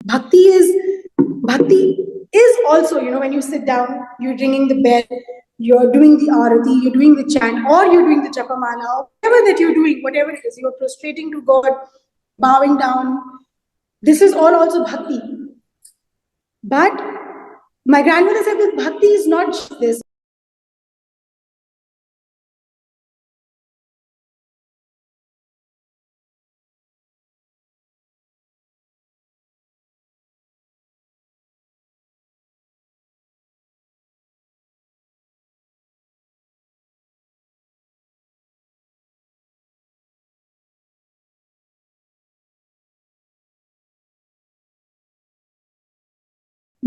Bhakti is also, when you sit down, you're ringing the bell, you're doing the arati, you're doing the chant, or you're doing the japamala, or whatever that you're doing, whatever it is, you're prostrating to God, bowing down. This is all also bhakti. But my grandmother said that bhakti is not just this.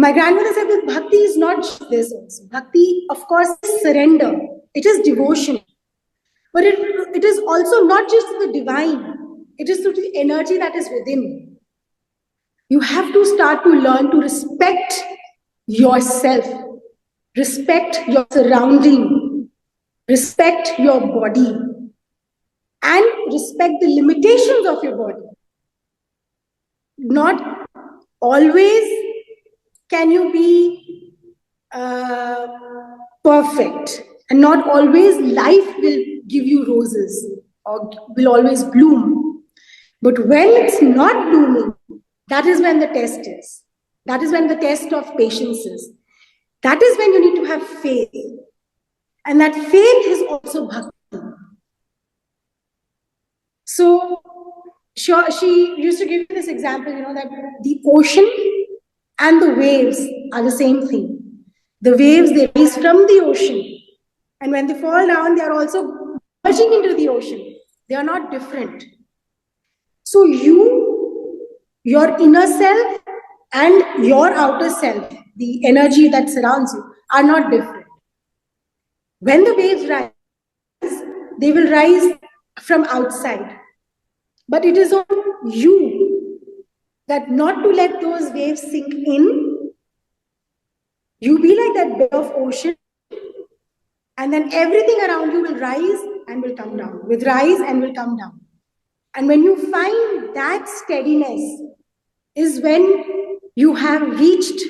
My grandmother said that bhakti is not just this also. Bhakti, of course, is surrender. It is devotion. But it is also not just to the divine. It is to the energy that is within. You have to start to learn to respect yourself. Respect your surrounding. Respect your body. And respect the limitations of your body. Not always can you be perfect, and not always life will give you roses or will always bloom. But when it's not blooming, that is when the test is. That is when the test of patience is. That is when you need to have faith. And that faith is also bhakti. So she used to give me this example, that the ocean and the waves are the same thing. The waves, they rise from the ocean. And when they fall down, they are also merging into the ocean. They are not different. So your inner self and your outer self, the energy that surrounds you, are not different. When the waves rise, they will rise from outside. But it is on you that not to let those waves sink in. You be like that bed of ocean, and then everything around you will rise and will come down, will rise and will come down. And when you find that steadiness is when you have reached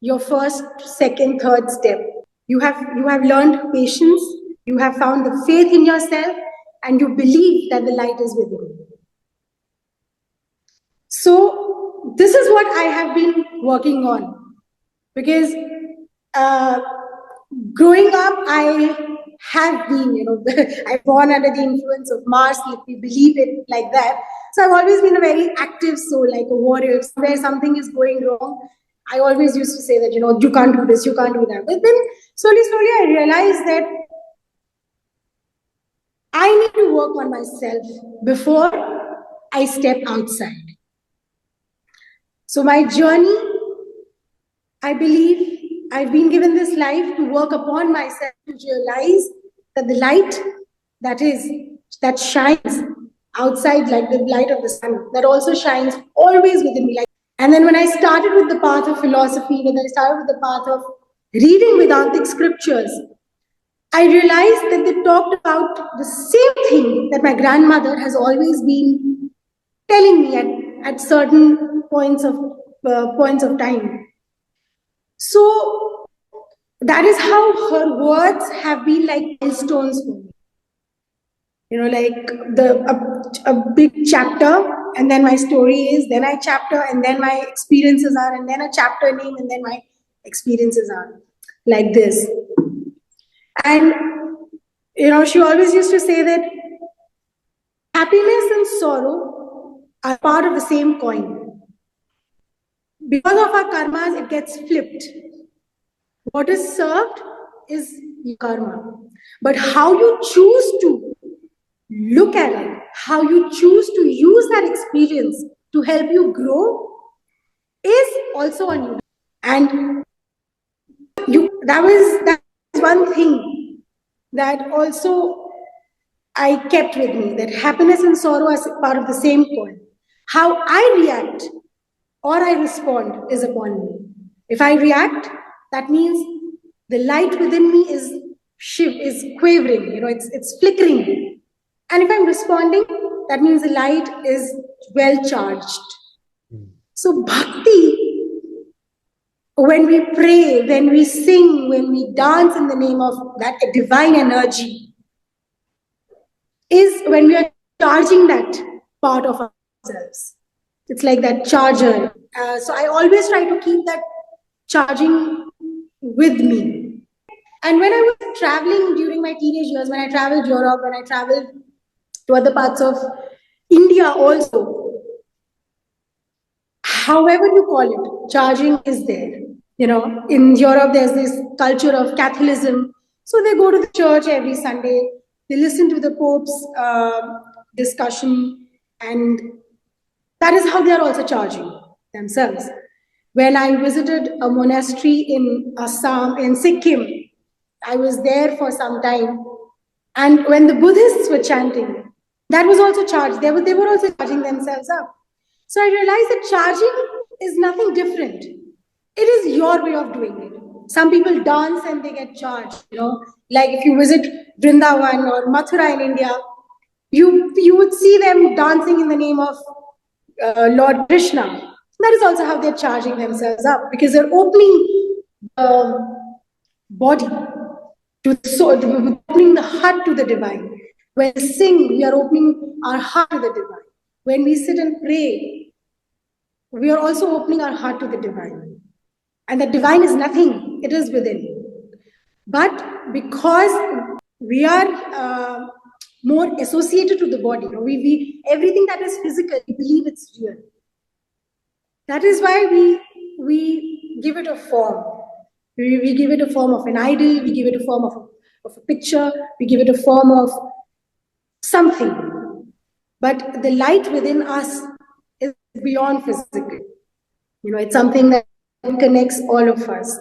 your first, second, third step. You have learned patience, you have found the faith in yourself, and you believe that the light is within you. So this is what I have been working on, because growing up, I have been, I'm born under the influence of Mars, if we believe it like that. So I've always been a very active soul, like a warrior. Where something is going wrong, I always used to say that, you can't do this, you can't do that. But then slowly, I realized that I need to work on myself before I step outside. So my journey, I believe I've been given this life to work upon myself, to realize that the light that shines outside, like the light of the sun, that also shines always within me. And then when I started with the path of philosophy, when I started with the path of reading Vedantic scriptures, I realized that they talked about the same thing that my grandmother has always been telling me at certain points of time. So that is how her words have been like milestones for me. Like a big chapter, and then my story is, then I chapter, and then my experiences are, and then a chapter name, and then my experiences are, like this. And, she always used to say that happiness and sorrow are part of the same coin. Because of our karmas, it gets flipped. What is served is karma. But how you choose to look at it, how you choose to use that experience to help you grow is also on you. And that was one thing that also I kept with me, that happiness and sorrow are part of the same coin. How I react or I respond is upon me. If I react, that means the light within me is quavering, it's flickering. And if I'm responding, that means the light is well charged. So bhakti, when we pray, when we sing, when we dance in the name of that divine energy, is when we are charging that part of ourselves. It's like that charger. So I always try to keep that charging with me. And when I was traveling during my teenage years, when I traveled Europe, when I traveled to other parts of India also, however you call it, charging is there. You know, in Europe, there's this culture of Catholicism. So they go to the church every Sunday. They listen to the Pope's discussion, and that is how they are also charging themselves. When I visited a monastery in Assam, in Sikkim, I was there for some time. And when the Buddhists were chanting, that was also charged. They were also charging themselves up. So I realized that charging is nothing different. It is your way of doing it. Some people dance and they get charged. You know, like if you visit Vrindavan or Mathura in India, you would see them dancing in the name of Lord Krishna. That is also how they're charging themselves up, because they're opening the body to the soul, opening the heart to the divine. When we sing, we are opening our heart to the divine. When we sit and pray, we are also opening our heart to the divine. And the divine is nothing, it is within. But because we are more associated to the body, we everything that is physical, we believe it's real. That is why we give it a form. We give it a form of an idol, we give it a form of a picture, we give it a form of something. But the light within us is beyond physical. You know, it's something that connects all of us.